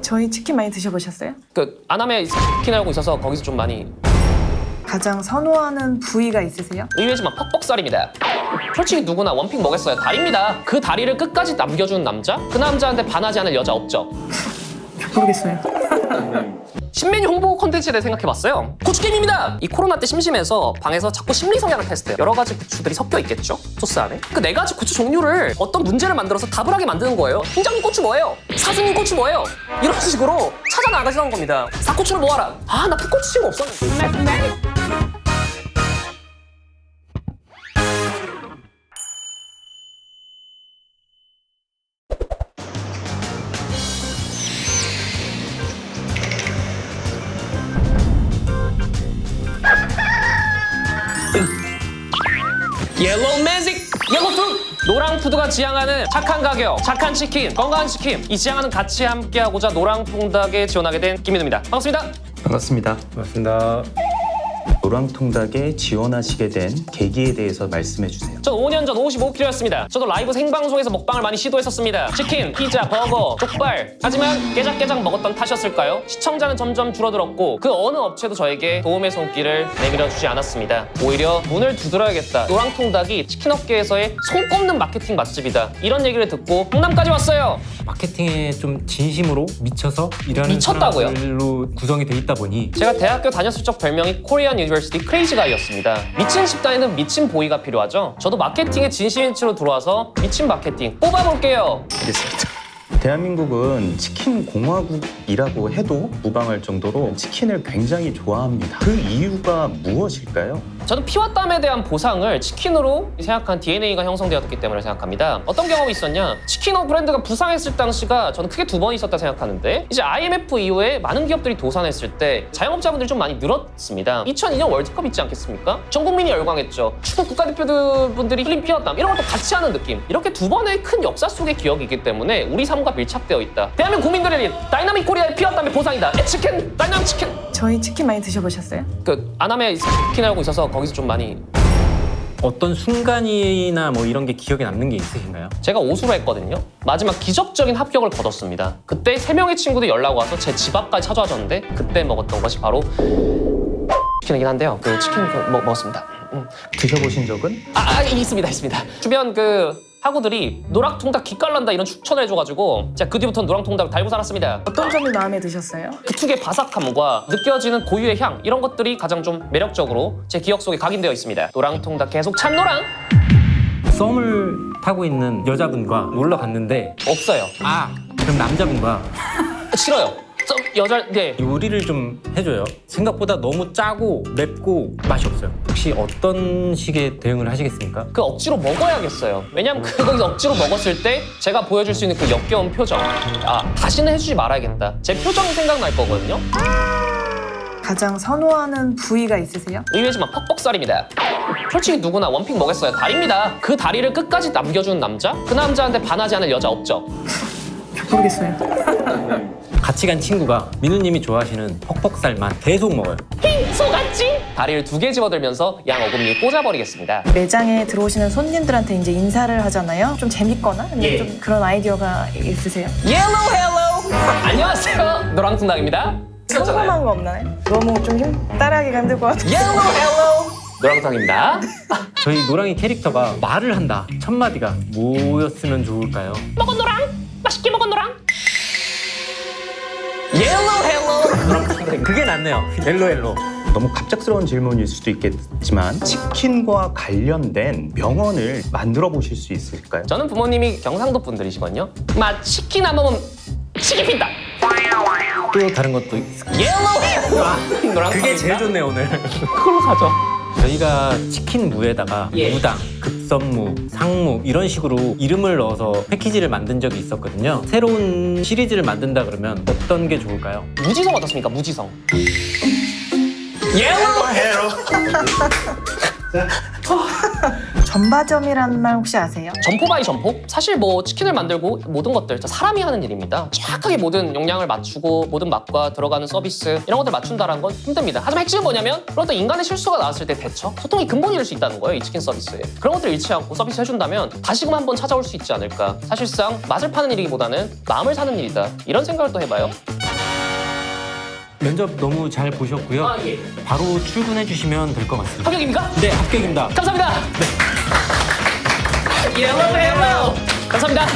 저희 치킨 많이 드셔보셨어요? 그 안암에 치킨 알고 있어서 거기서 좀 많이 가장 선호하는 부위가 있으세요? 의외지만 퍽퍽살입니다. 솔직히 누구나 원픽 먹겠어요. 다리입니다. 그 다리를 끝까지 남겨주는 남자? 그 남자한테 반하지 않을 여자 없죠? 모르겠어요. 신메뉴 홍보 콘텐츠에 대해 생각해봤어요. 고추게임입니다. 이 코로나 때 심심해서 방에서 자꾸 심리 성향을 테스트해요. 여러 가지 고추들이 섞여 있겠죠? 소스 안에. 그 네 가지 고추 종류를 어떤 문제를 만들어서 답을 하게 만드는 거예요. 팀장님 고추 뭐예요? 사수님 고추 뭐예요? 이런 식으로 찾아나가시는 겁니다. 사고추를 모아라. 아, 나 풋고추 친구 없었는데. 옐로우 매직! 옐로우 푸드! 노랑푸드가 지향하는 착한 가격, 착한 치킨, 건강한 치킨 이 지향하는 같이 함께하고자 노랑통닭에 지원하게 된 김민우입니다. 반갑습니다. 반갑습니다. 반갑습니다. 노랑통닭에 지원하시게 된 계기에 대해서 말씀해 주세요. 전 5년 전 55kg였습니다. 저도 라이브 생방송에서 먹방을 많이 시도했었습니다. 치킨, 피자, 버거, 족발. 하지만 깨작깨작 먹었던 탓이었을까요? 시청자는 점점 줄어들었고 그 어느 업체도 저에게 도움의 손길을 내밀어주지 않았습니다. 오히려 문을 두드려야겠다. 노랑통닭이 치킨 업계에서의 손꼽는 마케팅 맛집이다. 이런 얘기를 듣고 홍남까지 왔어요. 마케팅에 좀 진심으로 미쳐서 일하는 미쳤다고요? 사람들로 구성이 돼 있다 보니 제가 대학교 다녔을 적 별명이 코리안 유니버시티 크레이지 가이였습니다. 미친 집단에는 미친 보이가 필요하죠. 저도 마케팅에 진심인치로 들어와서 미친 마케팅 뽑아볼게요. 알겠습니다. 대한민국은 치킨 공화국이라고 해도 무방할 정도로 치킨을 굉장히 좋아합니다. 그 이유가 무엇일까요? 저는 피와 땀에 대한 보상을 치킨으로 생각한 DNA가 형성되었기 때문에 생각합니다. 어떤 경험이 있었냐? 치킨업 브랜드가 부상했을 당시가 저는 크게 두 번 있었다 생각하는데 이제 IMF 이후에 많은 기업들이 도산했을 때 자영업자분들이 좀 많이 늘었습니다. 2002년 월드컵 있지 않겠습니까? 전 국민이 열광했죠. 축구 국가대표분들이 흘린 피와 땀 이런 것도 같이 하는 느낌. 이렇게 두 번의 큰 역사 속의 기억이기 때문에 우리 삶과 밀착되어 있다. 대한민국 국민들의 다이나믹 코리아의 피와 땀의 보상이다. 치킨! 다이나믹 치킨! 저희 치킨 많이 드셔보셨어요? 그 안암에 치킨 알고 있어서 거기서 좀 많이 어떤 순간이나 뭐 이런 게 기억에 남는 게 있으신가요? 제가 오수로 했거든요. 마지막 기적적인 합격을 거뒀습니다. 그때 3명의 친구들이 연락 와서 제 집 앞까지 찾아와줬는데 그때 먹었던 것이 바로 치킨이긴 한데요. 그 치킨 먹었습니다. 드셔보신 적은? 있습니다. 주변 학우들이 노랑통닭 기깔난다 이런 추천을 해줘가지고 제가 그 뒤부터는 노랑통닭을 달고 살았습니다. 어떤 점이 마음에 드셨어요? 그 특유의 바삭함과 느껴지는 고유의 향 이런 것들이 가장 좀 매력적으로 제 기억 속에 각인되어 있습니다. 노랑통닭 계속 찬노랑 썸을 타고 있는 여자분과 놀러 갔는데 없어요. 그럼 남자분과 싫어요. 네. 요리를 좀 해줘요. 생각보다 너무 짜고 맵고 맛이 없어요. 혹시 어떤 식의 대응을 하시겠습니까? 그 억지로 먹어야겠어요. 왜냐면 그거 억지로 먹었을 때 제가 보여줄 수 있는 그 역겨운 표정. 다시는 해주지 말아야겠다. 제 표정이 생각날 거거든요. 가장 선호하는 부위가 있으세요? 의외지만 퍽퍽살입니다. 솔직히 누구나 원픽 먹겠어요. 다리입니다. 그 다리를 끝까지 남겨주는 남자? 그 남자한테 반하지 않을 여자 없죠? 모르겠어요. 같이 간 친구가 민우님이 좋아하시는 퍽퍽살만 계속 먹어요. 소같지? 다리를 2개 집어들면서 양 어금니에 꽂아버리겠습니다. 매장에 들어오시는 손님들한테 이제 인사를 하잖아요. 좀 재밌거나 아니면 좀 그런 아이디어가 있으세요? 옐로우 헬로우! 안녕하세요. 노랑통닭입니다. 궁금한 거 없나요? 너무 좀 따라하기가 힘들 것 같아요. 옐로우 헬로우! 노랑통닭입니다. 저희 노랑이 캐릭터가 말을 한다. 첫 마디가 뭐였으면 좋을까요? 먹어 노랑! 맛있게 먹어 노랑! 옐로우 헬로우! 그게 낫네요. 옐로. 너무 갑작스러운 질문일 수도 있겠지만 치킨과 관련된 명언을 만들어 보실 수 있을까요? 저는 부모님이 경상도 분들이시거든요. 치킨 안 먹으면 치킨 핀다! 또 다른 것도 있을까요? 옐로우 헬로우! 그게 제일 좋네요, 오늘. 그걸로 사죠. 저희가 치킨 무에다가 무당, 급선무, 상무 이런 식으로 이름을 넣어서 패키지를 만든 적이 있었거든요. 새로운 시리즈를 만든다 그러면 어떤 게 좋을까요? 무지성 어떻습니까? 무지성. 옐로우 헬로우! 전바점이라는 말 혹시 아세요? 점포 바이 점포? 사실 치킨을 만들고 모든 것들 사람이 하는 일입니다. 정확하게 모든 용량을 맞추고 모든 맛과 들어가는 서비스 이런 것들 맞춘다는 건 힘듭니다. 하지만 핵심은 뭐냐면 그런 인간의 실수가 나왔을 때 대처, 소통이 근본이 될 수 있다는 거예요. 이 치킨 서비스에. 그런 것들을 잃지 않고 서비스 해준다면 다시금 한번 찾아올 수 있지 않을까. 사실상 맛을 파는 일이기보다는 마음을 사는 일이다. 이런 생각을 또 해봐요. 면접 너무 잘 보셨고요. 예. 바로 출근해 주시면 될 것 같습니다. 합격입니까? 네, 합격입니다. 감사합니다. 헬로. 감사합니다.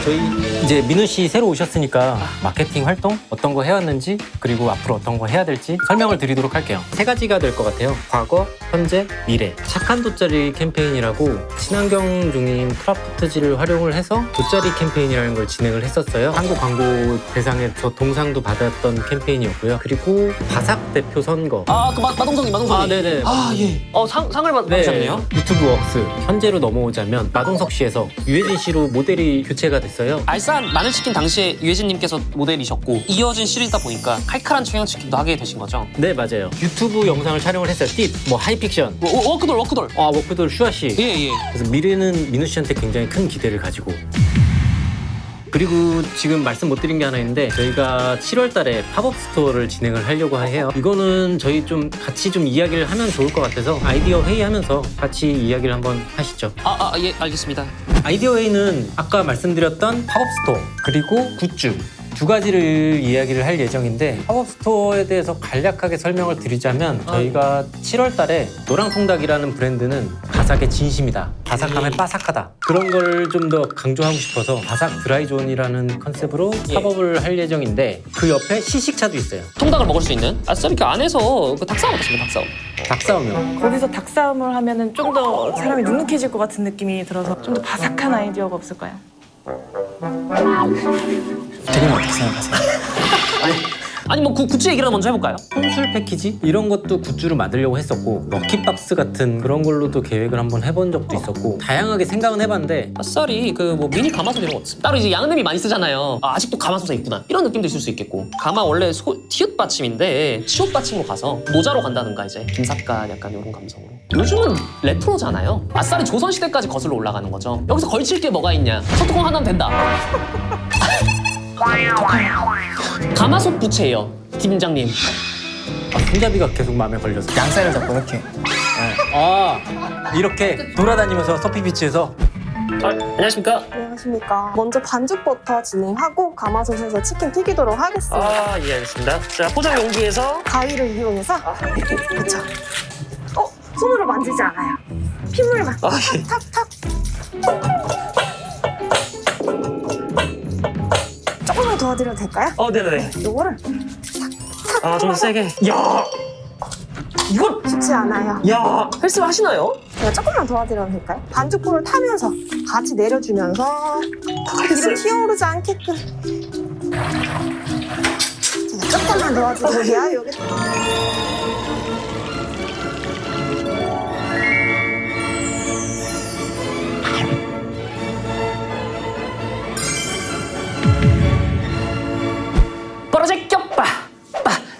저희 이제 민우 씨 새로 오셨으니까 마케팅 활동 어떤 거 해왔는지 그리고 앞으로 어떤 거 해야 될지 설명을 드리도록 할게요. 세 가지가 될 것 같아요. 과거, 현재, 미래. 착한 돗자리 캠페인이라고 친환경 중인 크라프트지를 활용을 해서 돗자리 캠페인이라는 걸 진행을 했었어요. 한국 광고 대상에서 동상도 받았던 캠페인이었고요. 그리고 바삭 대표 선거. 그 마동석님. 네네. 예. 상을 받으셨네요. 유튜브 웍스. 현재로 넘어오자면 마동석 씨에서 유해진 씨로 모델이 교체가 됐어요. 알싸한 마늘치킨 당시에 유해진님께서 모델이셨고 이어진 시리즈다 보니까 칼칼한 청양치킨도 하게 되신 거죠? 네, 맞아요. 유튜브 영상을 촬영을 했어요. 팁, 뭐 하이픽션. 워크돌. 워크돌 슈아 씨. 예. 그래서 미래는 민우 씨한테 굉장히 큰 기대를 가지고. 그리고 지금 말씀 못 드린 게 하나 있는데 저희가 7월 달에 팝업 스토어를 진행을 하려고 해요. 이거는 저희 좀 같이 좀 이야기를 하면 좋을 것 같아서 아이디어 회의하면서 같이 이야기를 한번 하시죠. 예, 알겠습니다. 아이디어 회의는 아까 말씀드렸던 팝업 스토어 그리고 굿즈 두 가지를 이야기를 할 예정인데 팝업 스토어에 대해서 간략하게 설명을 드리자면 저희가 7월 달에 노랑통닭이라는 브랜드는 바삭의 진심이다. 바삭함에 바삭하다. 그런 걸 좀 더 강조하고 싶어서 바삭 드라이존이라는 컨셉으로 팝업을 할 예정인데 그 옆에 시식차도 있어요. 통닭을 먹을 수 있는? 이렇게 안에서 그 닭싸움 어떻습니까? 닭싸움. 닭싸움이요. 거기서 닭싸움을 하면은 좀 더 사람이 눅눅해질 것 같은 느낌이 들어서 좀 더 바삭한 아이디어가 없을까요? 되게 어떻게 생각하세요? 아니 뭐 굿즈 얘기를 먼저 해볼까요? 혼술 패키지? 이런 것도 굿즈로 만들려고 했었고 럭키박스 같은 그런 걸로도 계획을 한번 해본 적도 있었고 다양하게 생각은 해봤는데 아싸리 그 뭐 미니 가마솥 이런 거 없습니다. 따로 이제 양은님이 많이 쓰잖아요. 아직도 가마솥에 있구나 이런 느낌도 있을 수 있겠고 가마 원래 티읕 받침인데 치읕 받침으로 가서 모자로 간다든가 이제 김삿갓 약간 이런 감성으로 요즘은 레트로잖아요. 아싸리 조선시대까지 거슬러 올라가는 거죠. 여기서 걸칠 게 뭐가 있냐. 소뚜껑 하나면 된다. 가마솥 부채예요, 팀장님. 손잡이가 계속 마음에 걸려서 양살을 잡고 이렇게. 이렇게 돌아다니면서 서피비치에서 안녕하십니까? 안녕하십니까. 먼저 반죽부터 진행하고 가마솥에서 치킨 튀기도록 하겠습니다. 예, 알겠습니다. 자, 포장 용기에서 가위를 이용해서 그렇죠. 손으로 만지지 않아요. 핏물만 탁탁. 조금만 도와드려도 될까요? 네네네. 요거를 좀 더 세게. 야, 이걸 쉽지 않아요. 헬스를 하시나요? 제가 조금만 도와드려도 될까요? 반죽불을 타면서 같이 내려주면서 기름 튀어오르지 않게끔 제가 조금만 도와드릴게요. 여기. 벌어질 겹빠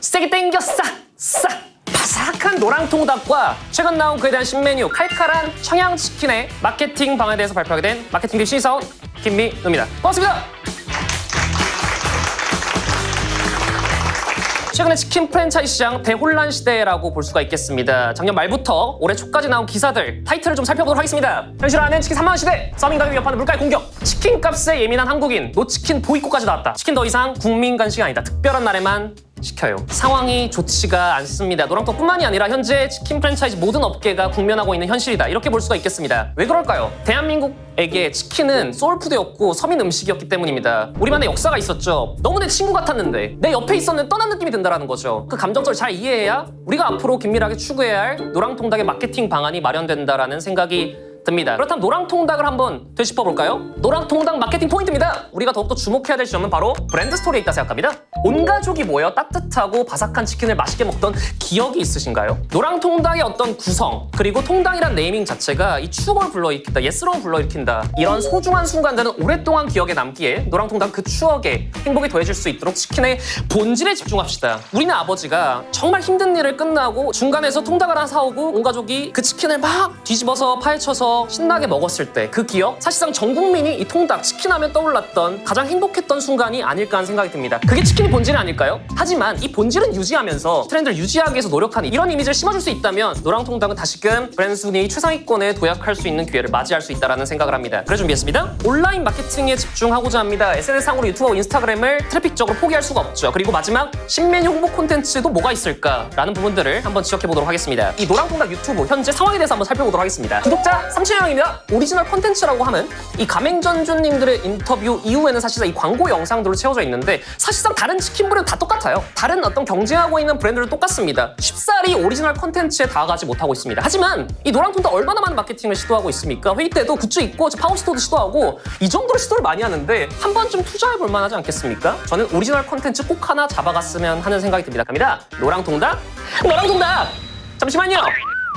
세게 땡겨 싸 바삭한 노랑통닭과 최근 나온 그에 대한 신메뉴 칼칼한 청양치킨의 마케팅 방안에 대해서 발표하게 된 마케팅팀 신입사원 김민우입니다. 고맙습니다. 최근에 치킨 프랜차이즈 시장 대혼란 시대라고 볼 수가 있겠습니다. 작년 말부터 올해 초까지 나온 기사들 타이틀을 좀 살펴보도록 하겠습니다. 현실화하는 치킨 3만 원 시대, 서민 가격이 위협하는 물가의 공격, 치킨 값에 예민한 한국인, 노치킨 보이콧까지 나왔다. 치킨 더 이상 국민 간식이 아니다. 특별한 날에만 시켜요. 상황이 좋지가 않습니다. 노랑통뿐만이 아니라 현재 치킨 프랜차이즈 모든 업계가 국면하고 있는 현실이다. 이렇게 볼 수가 있겠습니다. 왜 그럴까요? 대한민국에게 치킨은 소울푸드였고 서민 음식이었기 때문입니다. 우리만의 역사가 있었죠. 너무 내 친구 같았는데 내 옆에 있었는데 떠난 느낌이 든다는 거죠. 그 감정선을 잘 이해해야 우리가 앞으로 긴밀하게 추구해야 할 노랑통닭의 마케팅 방안이 마련된다라는 생각이 듭니다. 그렇다면 노랑통닭을 한번 되짚어볼까요? 노랑통닭 마케팅 포인트입니다. 우리가 더욱더 주목해야 될 점은 바로 브랜드 스토리에 있다 생각합니다. 온 가족이 모여 따뜻하고 바삭한 치킨을 맛있게 먹던 기억이 있으신가요? 노랑통닭의 어떤 구성 그리고 통닭이란 네이밍 자체가 이 추억을 불러일으킨다, 옛스러움을 불러일으킨다, 이런 소중한 순간들은 오랫동안 기억에 남기에 노랑통닭 그 추억에 행복이 더해질 수 있도록 치킨의 본질에 집중합시다. 우리네 아버지가 정말 힘든 일을 끝나고 중간에서 통닭을 하나 사오고 온 가족이 그 치킨을 막 뒤집어서 파헤쳐서 통닭에서 신나게 먹었을 때 그 기억, 사실상 전 국민이 이 통닭 치킨 하면 떠올랐던 가장 행복했던 순간이 아닐까 하는 생각이 듭니다. 그게 치킨의 본질 아닐까요? 하지만 이 본질은 유지하면서 트렌드를 유지하기 위해서 노력하는 이런 이미지를 심어줄 수 있다면 노랑통닭은 다시금 브랜드 순위 최상위권에 도약할 수 있는 기회를 맞이할 수 있다는 생각을 합니다. 그래서 준비했습니다. 온라인 마케팅에 집중하고자 합니다. SNS상으로 유튜브와 인스타그램을 트래픽적으로 포기할 수가 없죠. 그리고 마지막 신메뉴 홍보 콘텐츠도 뭐가 있을까라는 부분들을 한번 지적해보도록 하겠습니다. 이 노랑통닭 유튜브 현재 상황에 대해서 한번 살펴보도록 하겠습니다. 구독자 3,000명입니다. 오리지널 콘텐츠라고 하면 이 가맹전주님들의 인터뷰 이후에는 사실상 이 광고 영상들로 채워져 있는데 사실상 다른 치킨 브랜드 다 똑같아요. 다른 어떤 경쟁하고 있는 브랜드도 똑같습니다. 쉽사리 오리지널 콘텐츠에 다가가지 못하고 있습니다. 하지만 이 노랑통닭 얼마나 많은 마케팅을 시도하고 있습니까? 회의 때도 굿즈 있고 팝업스토어도 시도하고 이 정도로 시도를 많이 하는데 한 번쯤 투자해볼 만하지 않겠습니까? 저는 오리지널 콘텐츠 꼭 하나 잡아갔으면 하는 생각이 듭니다. 갑니다. 노랑통닭! 노랑통닭! 잠시만요!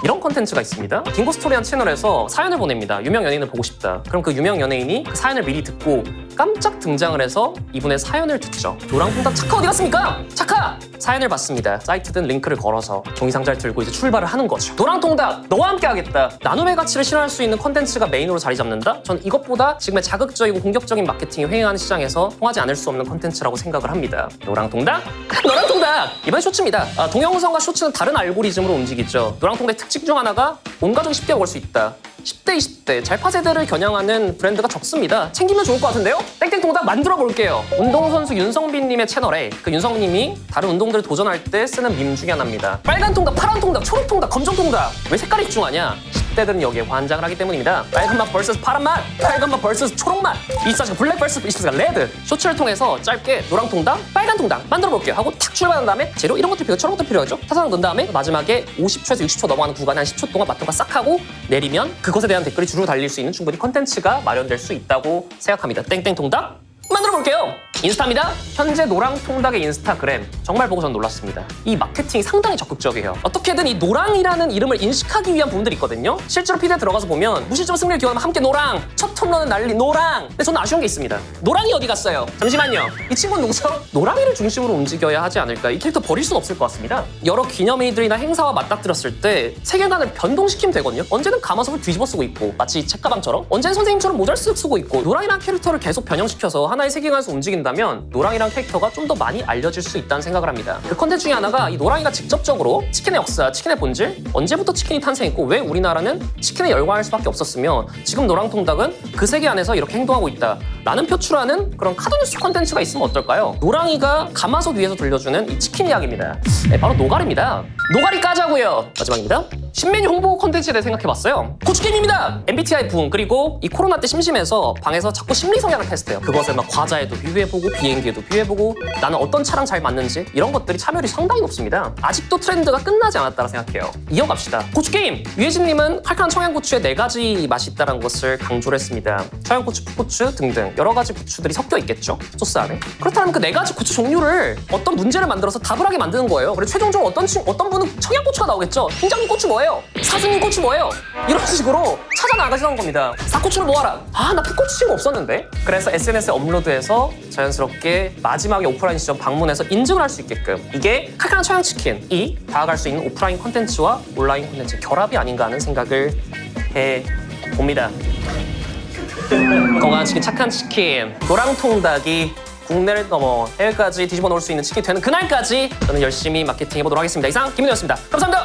이런 콘텐츠가 있습니다. 딩고스토리한 채널에서 사연을 보냅니다. 유명 연예인을 보고 싶다. 그럼 그 유명 연예인이 그 사연을 미리 듣고 깜짝 등장을 해서 이분의 사연을 듣죠. 노랑통닭 차카 어디 갔습니까? 차카! 사연을 받습니다. 사이트든 링크를 걸어서 종이상자를 들고 이제 출발을 하는 거죠. 노랑통닭 너와 함께 하겠다. 나눔의 가치를 실현할 수 있는 콘텐츠가 메인으로 자리 잡는다? 전 이것보다 지금의 자극적이고 공격적인 마케팅이 횡행하는 시장에서 통하지 않을 수 없는 콘텐츠라고 생각을 합니다. 노랑통닭? 노랑통닭! 이번엔 쇼츠입니다. 동영상과 쇼츠는 다른 알고리즘으로 움직이죠. 노랑통닭의 특징 중 하나가 온 가족이 쉽게 먹을 수 있다. 10대, 20대 잘파 세대를 겨냥하는 브랜드가 적습니다. 챙기면 좋을 것 같은데요? 땡땡통닭 만들어 볼게요. 운동선수 윤성빈님의 채널에 그 윤성빈님이 다른 운동들을 도전할 때 쓰는 밈 중에 하나입니다. 빨간 통닭, 파란 통닭, 초록 통닭, 검정 통닭. 왜 색깔이 집중하냐? 10대들은 여기에 환장을 하기 때문입니다. 빨간 맛 vs 파란 맛, 빨간 맛 vs 초록 맛, 24시간 블랙 vs 24시간 레드. 쇼츠를 통해서 짧게 노랑 통닭, 빨간 통닭 만들어 볼게요 하고 탁 출발한 다음에 재료 이런 것도 필요하고 저런 것도 필요하죠. 타사랑 넣은 다음에 마지막에 50초에서 60초 넘어가는 구간에 한 10초 동안 맛평가 싹 하고 내리면 그것에 대한 댓글이 주르르 달릴 수 있는 충분히 컨텐츠가 마련될 수 있다고 생각합니다. 땡땡통닭 만들어 볼게요. 인스타입니다. 현재 노랑통닭의 인스타그램 정말 보고 전 놀랐습니다. 이 마케팅이 상당히 적극적이에요. 어떻게든 이 노랑이라는 이름을 인식하기 위한 부분들이 있거든요. 실제로 피드에 들어가서 보면 무실점 승리를 기원하면 함께 노랑, 첫 홈런은 날리 노랑. 근데 저는 아쉬운 게 있습니다. 노랑이 어디 갔어요? 잠시만요. 이 친구는 누구죠? 노랑이를 중심으로 움직여야 하지 않을까. 이 캐릭터 버릴 순 없을 것 같습니다. 여러 기념일들이나 행사와 맞닥뜨렸을 때 세계관을 변동시키면 되거든요. 언제는 가마솥을 뒤집어 쓰고 있고 마치 책가방처럼 언제는 선생님처럼 모자를 쓱 쓰고 있고 노랑이라는 캐릭터를 계속 변형시켜서 하나의 세계관에서 움직인다면 노랑이란 캐릭터가 좀 더 많이 알려질 수 있다는 생각을 합니다. 그 컨텐츠 중에 하나가 이 노랑이가 직접적으로 치킨의 역사, 치킨의 본질, 언제부터 치킨이 탄생했고 왜 우리나라는 치킨에 열광할 수밖에 없었으며 지금 노랑통닭은 그 세계 안에서 이렇게 행동하고 있다 라는 표출하는 그런 카드뉴스 컨텐츠가 있으면 어떨까요? 노랑이가 가마솥 위에서 들려주는 이 치킨 이야기입니다. 네, 바로 노가리입니다. 노가리 까자고요. 마지막입니다. 신메뉴 홍보 콘텐츠에 대해 생각해봤어요. 고추게임입니다. MBTI 붕 그리고 이 코로나 때 심심해서 방에서 자꾸 심리 성향을 테스트해요. 그것을 막 과자에도 비유해보고 비행기에도 비유해보고 나는 어떤 차랑 잘 맞는지 이런 것들이 참여율이 상당히 높습니다. 아직도 트렌드가 끝나지 않았다고 생각해요. 이어갑시다. 고추게임! 유해진님은 칼칼한 청양고추에 4가지 맛이 있다는 것을 강조를 했습니다. 청양고추, 풋고추 등등 여러 가지 고추들이 섞여 있겠죠? 소스 안에. 그렇다면 그 4가지 고추 종류를 어떤 문제를 만들어서 답을 하게 만드는 거예요. 그리고 최종적으로 어떤 분은 청양고추가 나오겠죠? 팀장님 고추 뭐예요? 사수님 고추 뭐예요? 이런 식으로 찾아나가시는 겁니다. 사고추를 모아라. 나 풋고추 친구 없었는데? 그래서 SNS에 업로드해서 자연스럽게 마지막에 오프라인 시점 방문해서 인증을 할 수 있게끔 이게 칼칼한 청양치킨이 다가갈 수 있는 오프라인 콘텐츠와 온라인 콘텐츠의 결합이 아닌가 하는 생각을 해봅니다. 건강한 치킨, 착한 치킨, 노랑통닭이 국내를 넘어 해외까지 뒤집어 놓을 수 있는 치킨이 되는 그날까지 저는 열심히 마케팅 해보도록 하겠습니다. 이상 김민호였습니다. 감사합니다.